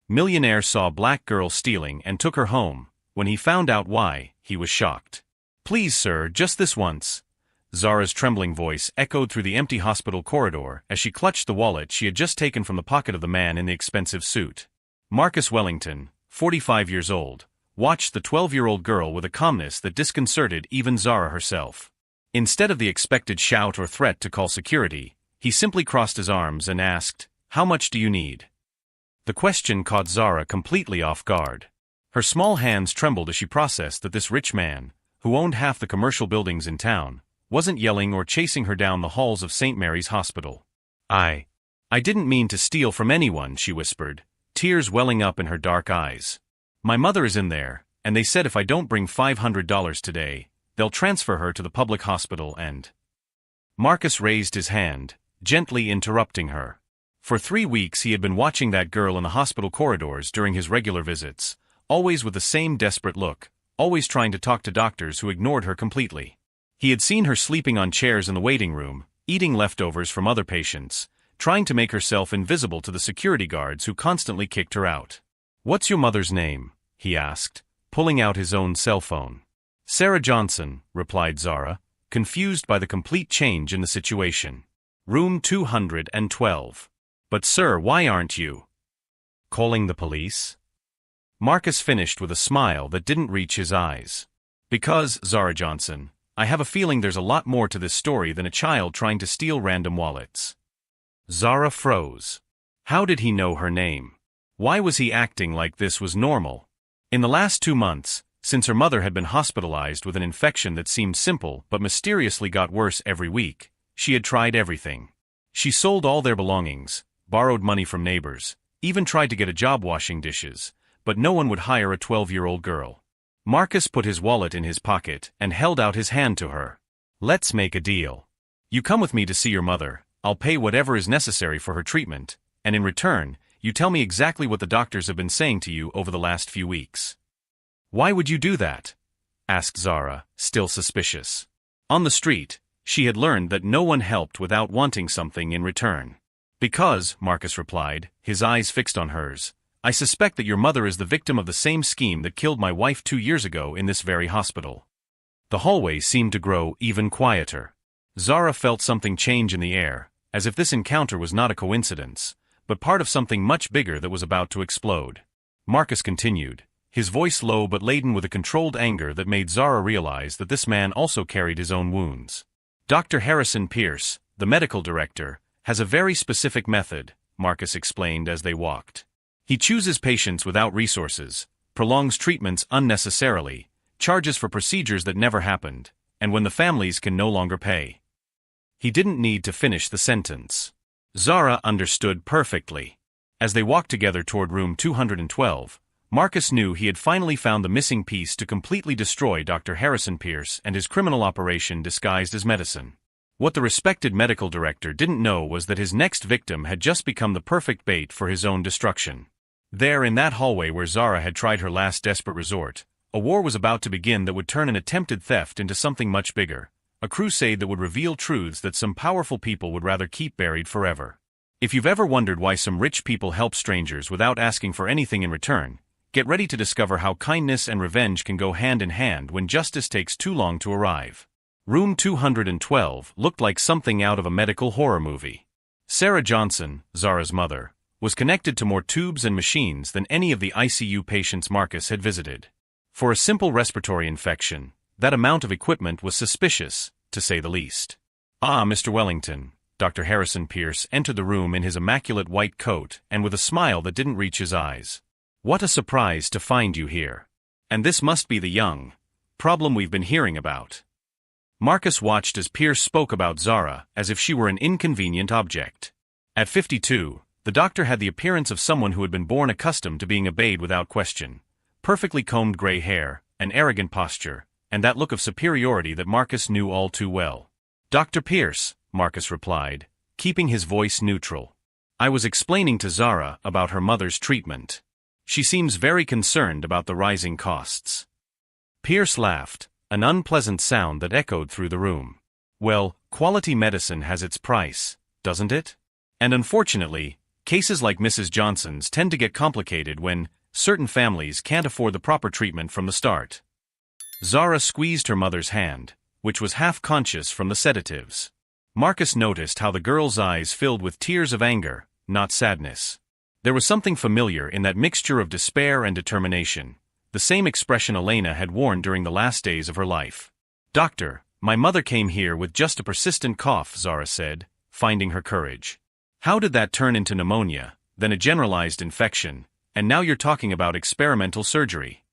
Millionaire saw black girl stealing and took her home. When he found out why, he was shocked. Please sir, just this once. Zara's trembling voice echoed through the empty hospital corridor as she clutched the wallet she had just taken from the pocket of the man in the expensive suit. Marcus Wellington, 45 years old, watched the 12-year-old girl with a calmness that disconcerted even Zara herself. Instead of the expected shout or threat to call security, he simply crossed his arms and asked, "How much do you need?" The question caught Zara completely off guard. Her small hands trembled as she processed that this rich man, who owned half the commercial buildings in town, wasn't yelling or chasing her down the halls of St. Mary's Hospital. I didn't mean to steal from anyone," she whispered, tears welling up in her dark eyes. "My mother is in there, and they said if I don't bring $500 today, they'll transfer her to the public hospital and—" Marcus raised his hand, gently interrupting her. For 3 weeks he had been watching that girl in the hospital corridors during his regular visits, always with the same desperate look, always trying to talk to doctors who ignored her completely. He had seen her sleeping on chairs in the waiting room, eating leftovers from other patients, trying to make herself invisible to the security guards who constantly kicked her out. "What's your mother's name?" he asked, pulling out his own cell phone. "Sarah Johnson," replied Zara, confused by the complete change in the situation. "Room 212. But sir, why aren't you calling the police?" Marcus finished with a smile that didn't reach his eyes. "Because, Zara Johnson, I have a feeling there's a lot more to this story than a child trying to steal random wallets." Zara froze. How did he know her name? Why was he acting like this was normal? In the last 2 months, since her mother had been hospitalized with an infection that seemed simple but mysteriously got worse every week, she had tried everything. She sold all their belongings, borrowed money from neighbors, even tried to get a job washing dishes, but no one would hire a 12-year-old girl. Marcus put his wallet in his pocket and held out his hand to her. "Let's make a deal. You come with me to see your mother, I'll pay whatever is necessary for her treatment, and in return, you tell me exactly what the doctors have been saying to you over the last few weeks." "Why would you do that?" asked Zara, still suspicious. On the street, she had learned that no one helped without wanting something in return. "Because," Marcus replied, his eyes fixed on hers, "I suspect that your mother is the victim of the same scheme that killed my wife 2 years ago in this very hospital." The hallway seemed to grow even quieter. Zara felt something change in the air, as if this encounter was not a coincidence, but part of something much bigger that was about to explode. Marcus continued, his voice low but laden with a controlled anger that made Zara realize that this man also carried his own wounds. "Dr. Harrison Pierce, the medical director, has a very specific method," Marcus explained as they walked. "He chooses patients without resources, prolongs treatments unnecessarily, charges for procedures that never happened, and when the families can no longer pay." He didn't need to finish the sentence. Zara understood perfectly. As they walked together toward room 212, Marcus knew he had finally found the missing piece to completely destroy Dr. Harrison Pierce and his criminal operation disguised as medicine. What the respected medical director didn't know was that his next victim had just become the perfect bait for his own destruction. There in that hallway where Zara had tried her last desperate resort, a war was about to begin that would turn an attempted theft into something much bigger, a crusade that would reveal truths that some powerful people would rather keep buried forever. If you've ever wondered why some rich people help strangers without asking for anything in return, get ready to discover how kindness and revenge can go hand in hand when justice takes too long to arrive. Room 212 looked like something out of a medical horror movie. Sarah Johnson, Zara's mother, was connected to more tubes and machines than any of the ICU patients Marcus had visited. For a simple respiratory infection, that amount of equipment was suspicious, to say the least. "Ah, Mr. Wellington." Dr. Harrison Pierce entered the room in his immaculate white coat and with a smile that didn't reach his eyes. "What a surprise to find you here. And this must be the young problem we've been hearing about." Marcus watched as Pierce spoke about Zara as if she were an inconvenient object. At 52, the doctor had the appearance of someone who had been born accustomed to being obeyed without question. Perfectly combed gray hair, an arrogant posture, and that look of superiority that Marcus knew all too well. "Dr. Pierce," Marcus replied, keeping his voice neutral. "I was explaining to Zara about her mother's treatment. She seems very concerned about the rising costs." Pierce laughed, an unpleasant sound that echoed through the room. "Well, quality medicine has its price, doesn't it? And unfortunately, Cases like Mrs. Johnson's tend to get complicated when certain families can't afford the proper treatment from the start. Zara squeezed her mother's hand, which was half-conscious from the sedatives. Marcus noticed how the girl's eyes filled with tears of anger, not sadness. There was something familiar in that mixture of despair and determination, the same expression Elena had worn during the last days of her life. "Doctor, my mother came here with just a persistent cough," Zara said, finding her courage. "How did that turn into pneumonia, then a generalized infection, and now you're talking about experimental surgery?"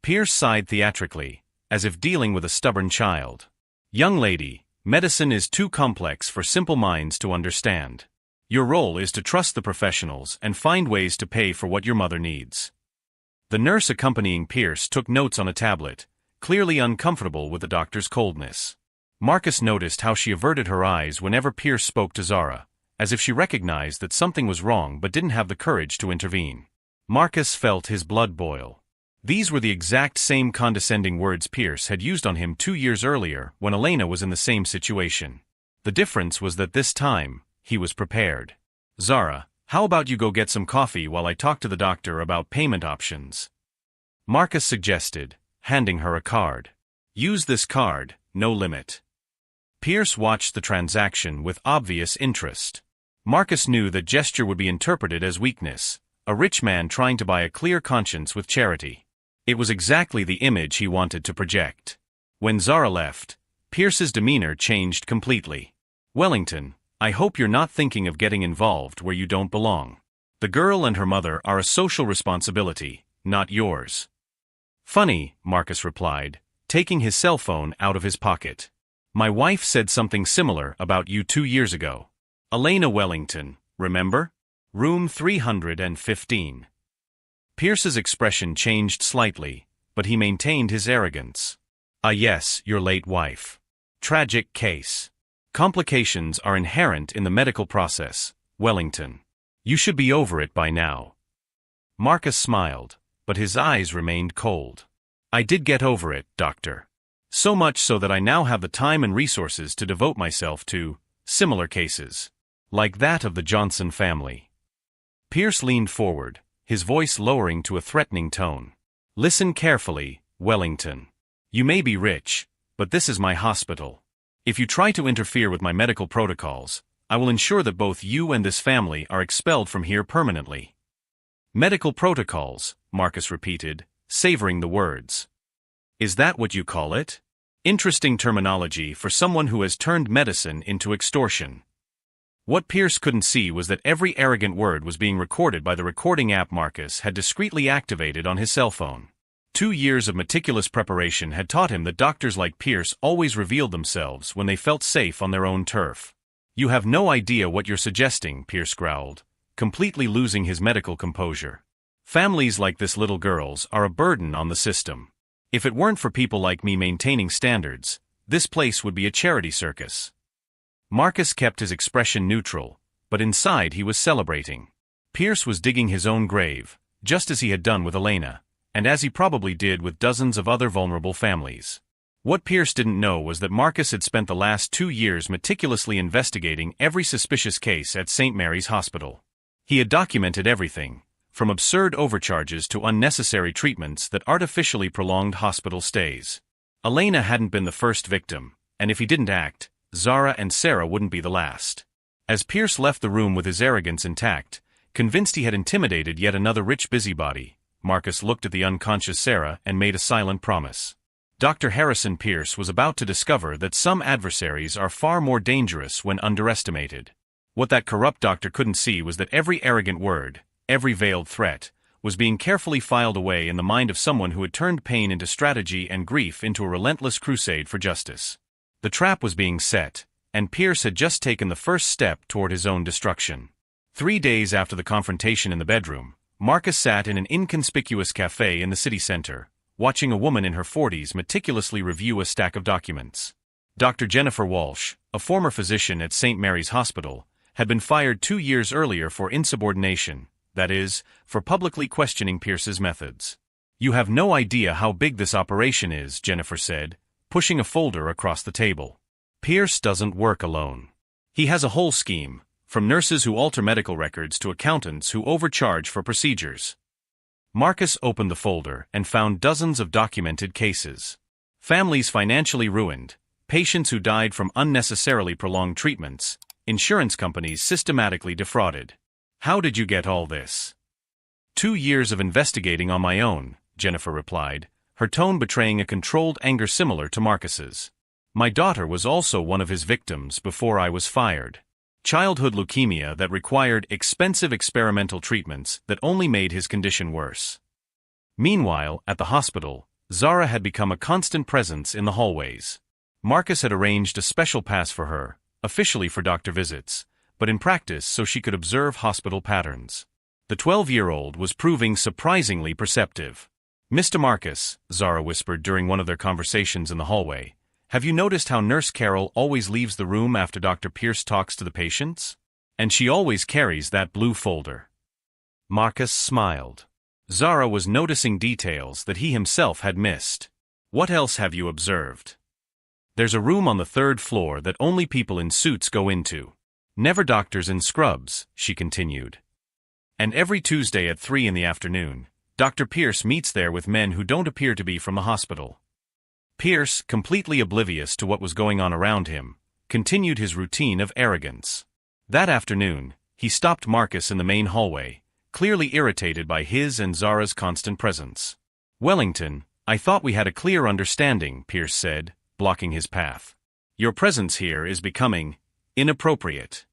Pierce sighed theatrically, as if dealing with a stubborn child. "Young lady, medicine is too complex for simple minds to understand. Your role is to trust the professionals and find ways to pay for what your mother needs." The nurse accompanying Pierce took notes on a tablet, clearly uncomfortable with the doctor's coldness. Marcus noticed how she averted her eyes whenever Pierce spoke to Zara, as if she recognized that something was wrong but didn't have the courage to intervene. Marcus felt his blood boil. These were the exact same condescending words Pierce had used on him 2 years earlier when Elena was in the same situation. The difference was that this time, he was prepared. "Zara, how about you go get some coffee while I talk to the doctor about payment options?" Marcus suggested, handing her a card. "Use this card, no limit." Pierce watched the transaction with obvious interest. Marcus knew that gesture would be interpreted as weakness, a rich man trying to buy a clear conscience with charity. It was exactly the image he wanted to project. When Zara left, Pierce's demeanor changed completely. "Wellington, I hope you're not thinking of getting involved where you don't belong. The girl and her mother are a social responsibility, not yours." "Funny," Marcus replied, taking his cell phone out of his pocket. "My wife said something similar about you 2 years ago. Elena Wellington, remember? Room 315. Pierce's expression changed slightly, but he maintained his arrogance. "Ah yes, your late wife. Tragic case. Complications are inherent in the medical process, Wellington. You should be over it by now." Marcus smiled, but his eyes remained cold. "I did get over it, doctor. So much so that I now have the time and resources to devote myself to similar cases, like that of the Johnson family." Pierce leaned forward, his voice lowering to a threatening tone. "Listen carefully, Wellington. You may be rich, but this is my hospital. If you try to interfere with my medical protocols, I will ensure that both you and this family are expelled from here permanently." "Medical protocols," Marcus repeated, savoring the words. "Is that what you call it? Interesting terminology for someone who has turned medicine into extortion." What Pierce couldn't see was that every arrogant word was being recorded by the recording app Marcus had discreetly activated on his cell phone. 2 years of meticulous preparation had taught him that doctors like Pierce always revealed themselves when they felt safe on their own turf. "You have no idea what you're suggesting," Pierce growled, completely losing his medical composure. "Families like this little girl's are a burden on the system. If it weren't for people like me maintaining standards, this place would be a charity circus." Marcus kept his expression neutral, but inside he was celebrating. Pierce was digging his own grave, just as he had done with Elena, and as he probably did with dozens of other vulnerable families. What Pierce didn't know was that Marcus had spent the last 2 years meticulously investigating every suspicious case at St. Mary's Hospital. He had documented everything, from absurd overcharges to unnecessary treatments that artificially prolonged hospital stays. Elena hadn't been the first victim, and if he didn't act, Zara and Sarah wouldn't be the last. As Pierce left the room with his arrogance intact, convinced he had intimidated yet another rich busybody, Marcus looked at the unconscious Sarah and made a silent promise. Dr. Harrison Pierce was about to discover that some adversaries are far more dangerous when underestimated. What that corrupt doctor couldn't see was that every arrogant word, every veiled threat, was being carefully filed away in the mind of someone who had turned pain into strategy and grief into a relentless crusade for justice. The trap was being set, and Pierce had just taken the first step toward his own destruction. 3 days after the confrontation in the bedroom, Marcus sat in an inconspicuous cafe in the city center, watching a woman in her 40s meticulously review a stack of documents. Dr. Jennifer Walsh, a former physician at St. Mary's Hospital, had been fired 2 years earlier for insubordination, that is, for publicly questioning Pierce's methods. "You have no idea how big this operation is," Jennifer said, pushing a folder across the table. "Pierce doesn't work alone. He has a whole scheme, from nurses who alter medical records to accountants who overcharge for procedures. Marcus opened the folder and found dozens of documented cases. Families financially ruined, patients who died from unnecessarily prolonged treatments, insurance companies systematically defrauded. How did you get all this? 2 years of investigating on my own, Jennifer replied, her tone betraying a controlled anger similar to Marcus's. My daughter was also one of his victims before I was fired. Childhood leukemia that required expensive experimental treatments that only made his condition worse. Meanwhile, at the hospital, Zara had become a constant presence in the hallways. Marcus had arranged a special pass for her, officially for doctor visits, but in practice so she could observe hospital patterns. The 12-year-old was proving surprisingly perceptive. Mr. Marcus, Zara whispered during one of their conversations in the hallway, have you noticed how Nurse Carol always leaves the room after Dr. Pierce talks to the patients? And she always carries that blue folder. Marcus smiled. Zara was noticing details that he himself had missed. What else have you observed? There's a room on the 3rd floor that only people in suits go into. Never doctors in scrubs, she continued. And every Tuesday at 3 in the afternoon, Dr. Pierce meets there with men who don't appear to be from the hospital. Pierce, completely oblivious to what was going on around him, continued his routine of arrogance. That afternoon, he stopped Marcus in the main hallway, clearly irritated by his and Zara's constant presence. Wellington, I thought we had a clear understanding, Pierce said, blocking his path. Your presence here is becoming inappropriate.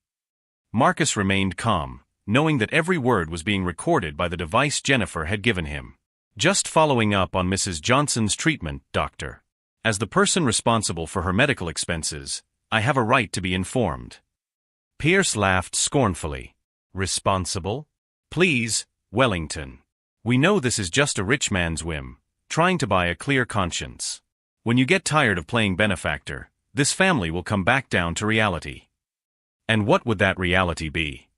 Marcus remained calm, knowing that every word was being recorded by the device Jennifer had given him. Just following up on Mrs. Johnson's treatment, Doctor. As the person responsible for her medical expenses, I have a right to be informed. Pierce laughed scornfully. Responsible? Please, Wellington. We know this is just a rich man's whim, trying to buy a clear conscience. When you get tired of playing benefactor, this family will come back down to reality. And what would that reality be?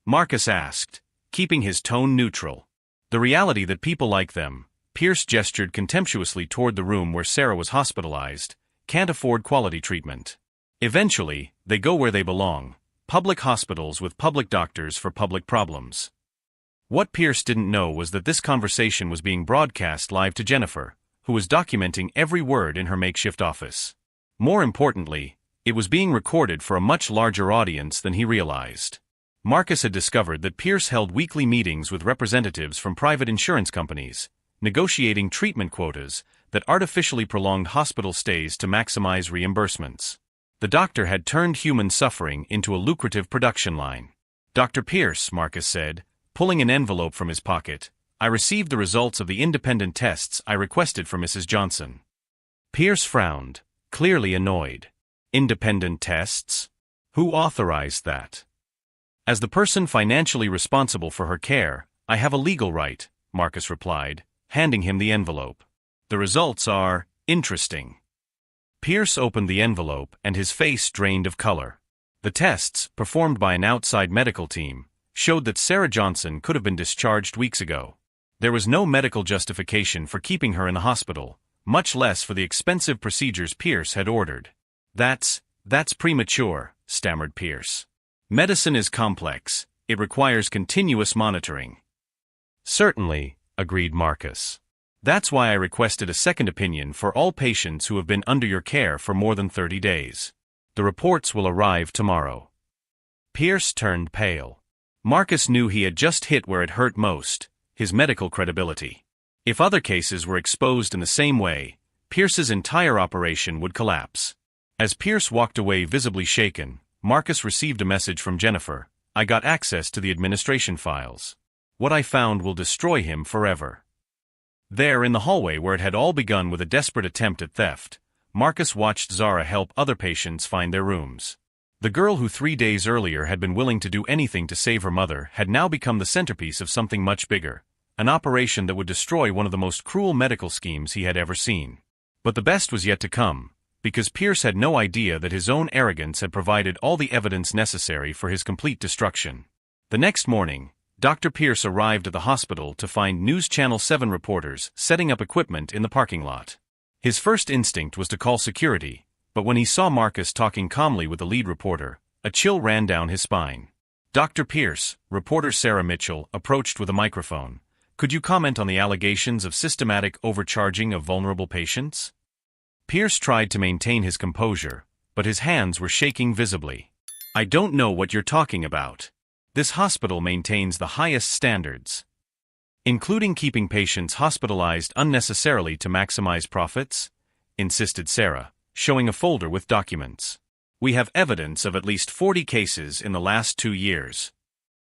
Marcus asked, keeping his tone neutral. The reality that people like them, Pierce gestured contemptuously toward the room where Sarah was hospitalized, can't afford quality treatment. Eventually, they go where they belong, public hospitals with public doctors for public problems. What Pierce didn't know was that this conversation was being broadcast live to Jennifer, who was documenting every word in her makeshift office. More importantly, it was being recorded for a much larger audience than he realized. Marcus had discovered that Pierce held weekly meetings with representatives from private insurance companies, negotiating treatment quotas that artificially prolonged hospital stays to maximize reimbursements. The doctor had turned human suffering into a lucrative production line. Dr. Pierce, Marcus said, pulling an envelope from his pocket, I received the results of the independent tests I requested for Mrs. Johnson. Pierce frowned, clearly annoyed. Independent tests? Who authorized that? As the person financially responsible for her care, I have a legal right, Marcus replied, handing him the envelope. The results are interesting. Pierce opened the envelope and his face drained of color. The tests, performed by an outside medical team, showed that Sarah Johnson could have been discharged weeks ago. There was no medical justification for keeping her in the hospital, much less for the expensive procedures Pierce had ordered. That's premature, stammered Pierce. Medicine is complex. It requires continuous monitoring. Certainly, agreed Marcus. That's why I requested a second opinion for all patients who have been under your care for more than 30 days. The reports will arrive tomorrow. Pierce turned pale. Marcus knew he had just hit where it hurt most, his medical credibility. If other cases were exposed in the same way, Pierce's entire operation would collapse. As Pierce walked away visibly shaken, Marcus received a message from Jennifer. I got access to the administration files. What I found will destroy him forever. There in the hallway where it had all begun with a desperate attempt at theft, Marcus watched Zara help other patients find their rooms. The girl who 3 days earlier had been willing to do anything to save her mother had now become the centerpiece of something much bigger, an operation that would destroy one of the most cruel medical schemes he had ever seen. But the best was yet to come, because Pierce had no idea that his own arrogance had provided all the evidence necessary for his complete destruction. The next morning, Dr. Pierce arrived at the hospital to find News Channel 7 reporters setting up equipment in the parking lot. His first instinct was to call security, but when he saw Marcus talking calmly with the lead reporter, A chill ran down his spine. Dr. Pierce, reporter Sarah Mitchell, approached with a microphone. Could you comment on the allegations of systematic overcharging of vulnerable patients? Pierce tried to maintain his composure, but his hands were shaking visibly. I don't know what you're talking about. This hospital maintains the highest standards, including keeping patients hospitalized unnecessarily to maximize profits, insisted Sarah, showing a folder with documents. We have evidence of at least 40 cases in the last 2 years.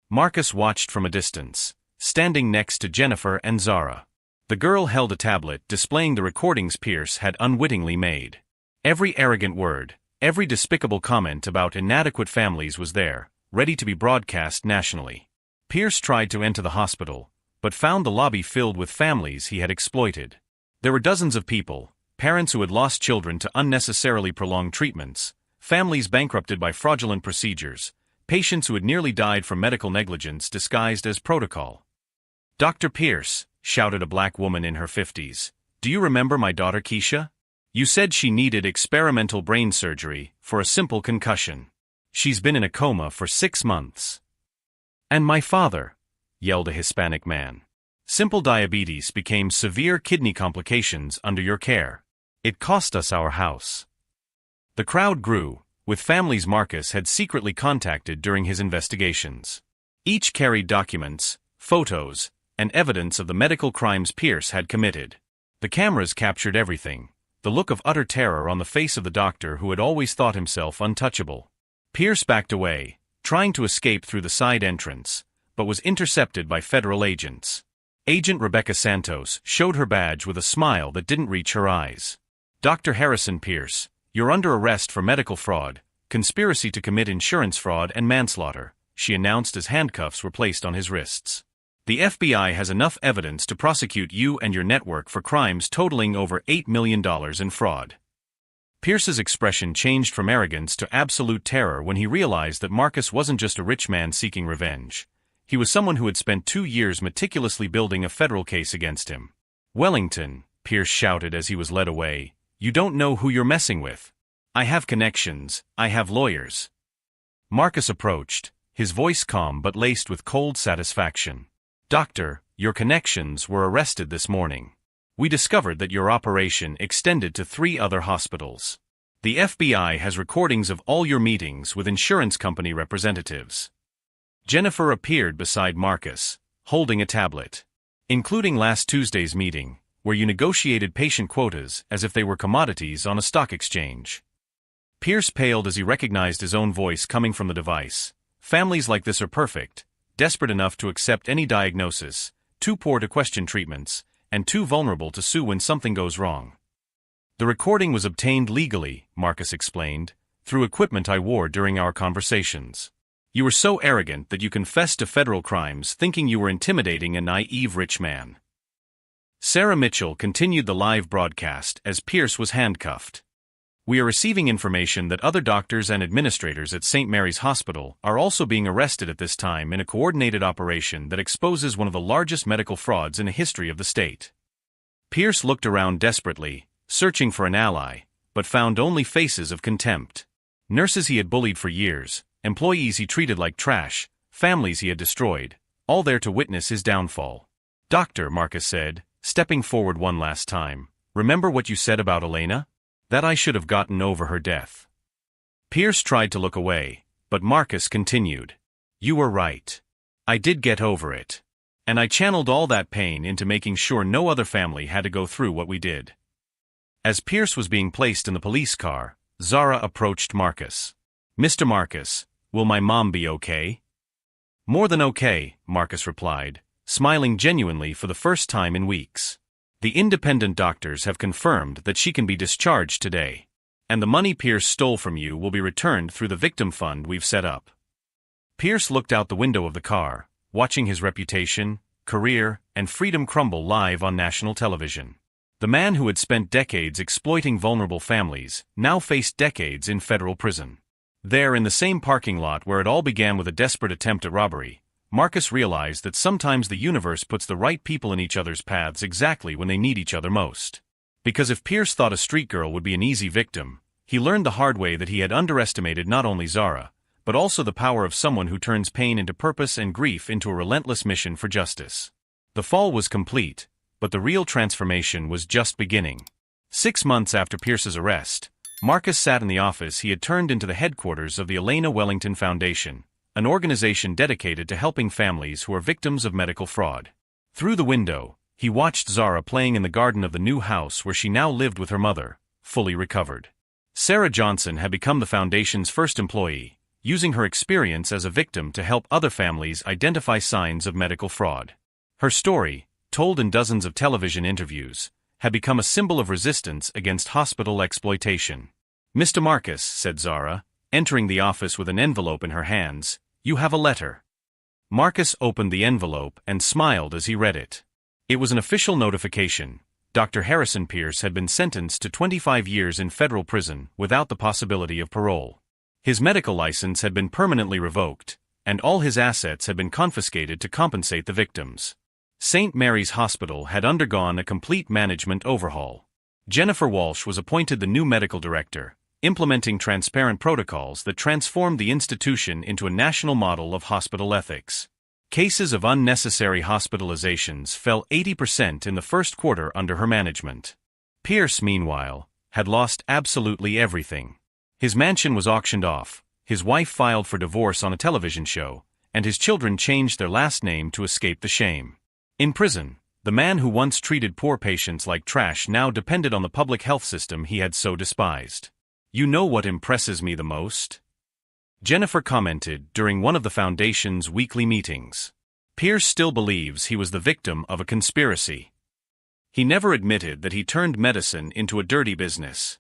Marcus watched from a distance, standing next to Jennifer and Zara. The girl held a tablet displaying the recordings Pierce had unwittingly made. Every arrogant word, every despicable comment about inadequate families was there, ready to be broadcast nationally. Pierce tried to enter the hospital, but found the lobby filled with families he had exploited. There were dozens of people, parents who had lost children to unnecessarily prolonged treatments, families bankrupted by fraudulent procedures, patients who had nearly died from medical negligence disguised as protocol. Dr. Pierce, shouted a black woman in her 50s, do you remember my daughter Keisha? You said she needed experimental brain surgery for a simple concussion. She's been in a coma for 6 months. And my father, yelled a Hispanic man. Simple diabetes became severe kidney complications under your care. It cost us our house. The crowd grew, with families Marcus had secretly contacted during his investigations. Each carried documents, photos, and evidence of the medical crimes Pierce had committed. The cameras captured everything, the look of utter terror on the face of the doctor who had always thought himself untouchable. Pierce backed away, trying to escape through the side entrance, but was intercepted by federal agents. Agent Rebecca Santos showed her badge with a smile that didn't reach her eyes. Dr. Harrison Pierce, you're under arrest for medical fraud, conspiracy to commit insurance fraud and manslaughter, she announced as handcuffs were placed on his wrists. The FBI has enough evidence to prosecute you and your network for crimes totaling over $8 million in fraud. Pierce's expression changed from arrogance to absolute terror when he realized that Marcus wasn't just a rich man seeking revenge. He was someone who had spent 2 years meticulously building a federal case against him. Wellington, Pierce shouted as he was led away, you don't know who you're messing with. I have connections, I have lawyers. Marcus approached, his voice calm but laced with cold satisfaction. Doctor, your connections were arrested this morning. We discovered that your operation extended to 3 other hospitals. The FBI has recordings of all your meetings with insurance company representatives. Jennifer appeared beside Marcus, holding a tablet. Including last Tuesday's meeting, where you negotiated patient quotas as if they were commodities on a stock exchange. Pierce paled as he recognized his own voice coming from the device. Families like this are perfect, desperate enough to accept any diagnosis, too poor to question treatments, and too vulnerable to sue when something goes wrong. The recording was obtained legally, Marcus explained, through equipment I wore during our conversations. You were so arrogant that you confessed to federal crimes thinking you were intimidating a naive rich man. Sarah Mitchell continued the live broadcast as Pierce was handcuffed. We are receiving information that other doctors and administrators at St. Mary's Hospital are also being arrested at this time in a coordinated operation that exposes one of the largest medical frauds in the history of the state. Pierce looked around desperately, searching for an ally, but found only faces of contempt. Nurses he had bullied for years, employees he treated like trash, families he had destroyed, all there to witness his downfall. Doctor, Marcus said, stepping forward one last time, remember what you said about Elena? That I should have gotten over her death. Pierce tried to look away, but Marcus continued. You were right. I did get over it. And I channeled all that pain into making sure no other family had to go through what we did. As Pierce was being placed in the police car, Zara approached Marcus. Mr. Marcus, will my mom be okay? More than okay, Marcus replied, smiling genuinely for the first time in weeks. The independent doctors have confirmed that she can be discharged today. And the money Pierce stole from you will be returned through the victim fund we've set up. Pierce looked out the window of the car, watching his reputation, career, and freedom crumble live on national television. The man who had spent decades exploiting vulnerable families now faced decades in federal prison. There in the same parking lot where it all began with a desperate attempt at robbery, Marcus realized that sometimes the universe puts the right people in each other's paths exactly when they need each other most. Because if Pierce thought a street girl would be an easy victim, he learned the hard way that he had underestimated not only Zara, but also the power of someone who turns pain into purpose and grief into a relentless mission for justice. The fall was complete, but the real transformation was just beginning. 6 months after Pierce's arrest, Marcus sat in the office he had turned into the headquarters of the Elena Wellington Foundation, an organization dedicated to helping families who are victims of medical fraud. Through the window, he watched Zara playing in the garden of the new house where she now lived with her mother, fully recovered. Sarah Johnson had become the foundation's first employee, using her experience as a victim to help other families identify signs of medical fraud. Her story, told in dozens of television interviews, had become a symbol of resistance against hospital exploitation. "Mr. Marcus," said Zara, entering the office with an envelope in her hands, "you have a letter." Marcus opened the envelope and smiled as he read it. It was an official notification. Dr. Harrison Pierce had been sentenced to 25 years in federal prison without the possibility of parole. His medical license had been permanently revoked, and all his assets had been confiscated to compensate the victims. St. Mary's Hospital had undergone a complete management overhaul. Jennifer Walsh was appointed the new medical director, implementing transparent protocols that transformed the institution into a national model of hospital ethics. Cases of unnecessary hospitalizations fell 80% in the first quarter under her management. Pierce, meanwhile, had lost absolutely everything. His mansion was auctioned off, his wife filed for divorce on a television show, and his children changed their last name to escape the shame. In prison, the man who once treated poor patients like trash now depended on the public health system he had so despised. "You know what impresses me the most?" Jennifer commented during one of the foundation's weekly meetings. "Pierce still believes he was the victim of a conspiracy. He never admitted that he turned medicine into a dirty business."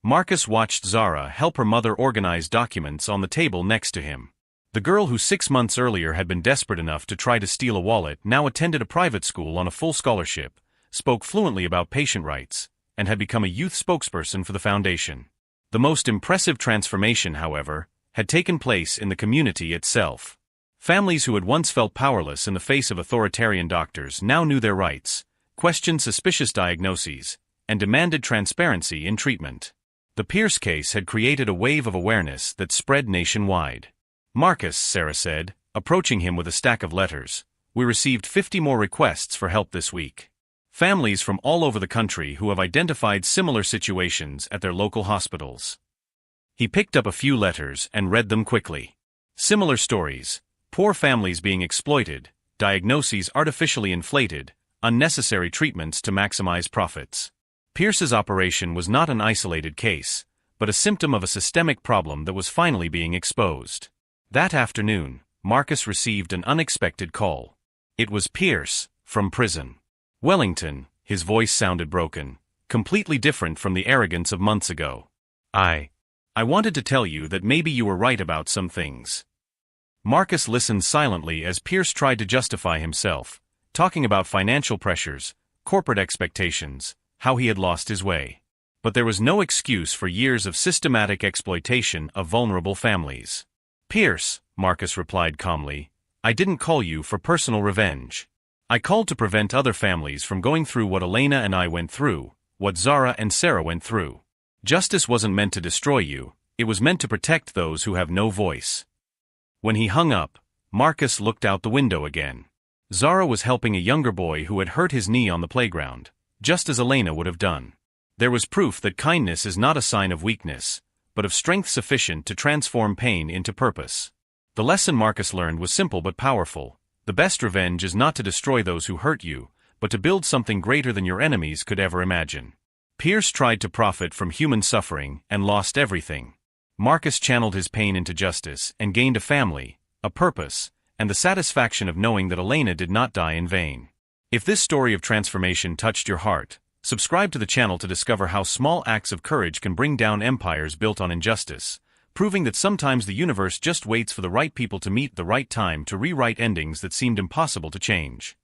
Marcus watched Zara help her mother organize documents on the table next to him. The girl who 6 months earlier had been desperate enough to try to steal a wallet now attended a private school on a full scholarship, spoke fluently about patient rights, and had become a youth spokesperson for the foundation. The most impressive transformation, however, had taken place in the community itself. Families who had once felt powerless in the face of authoritarian doctors now knew their rights, questioned suspicious diagnoses, and demanded transparency in treatment. The Pierce case had created a wave of awareness that spread nationwide. "Marcus," Sarah said, approaching him with a stack of letters, "we received 50 more requests for help this week. Families from all over the country who have identified similar situations at their local hospitals." He picked up a few letters and read them quickly. Similar stories: poor families being exploited, diagnoses artificially inflated, unnecessary treatments to maximize profits. Pierce's operation was not an isolated case, but a symptom of a systemic problem that was finally being exposed. That afternoon, Marcus received an unexpected call. It was Pierce, from prison. "Wellington," his voice sounded broken, completely different from the arrogance of months ago. I wanted to tell you that maybe you were right about some things." Marcus listened silently as Pierce tried to justify himself, talking about financial pressures, corporate expectations, how he had lost his way. But there was no excuse for years of systematic exploitation of vulnerable families. "Pierce," Marcus replied calmly, "I didn't call you for personal revenge. I called to prevent other families from going through what Elena and I went through, what Zara and Sarah went through. Justice wasn't meant to destroy you, it was meant to protect those who have no voice." When he hung up, Marcus looked out the window again. Zara was helping a younger boy who had hurt his knee on the playground, just as Elena would have done. There was proof that kindness is not a sign of weakness, but of strength sufficient to transform pain into purpose. The lesson Marcus learned was simple but powerful. The best revenge is not to destroy those who hurt you, but to build something greater than your enemies could ever imagine. Pierce tried to profit from human suffering and lost everything. Marcus channeled his pain into justice and gained a family, a purpose, and the satisfaction of knowing that Elena did not die in vain. If this story of transformation touched your heart, subscribe to the channel to discover how small acts of courage can bring down empires built on injustice, proving that sometimes the universe just waits for the right people to meet the right time to rewrite endings that seemed impossible to change.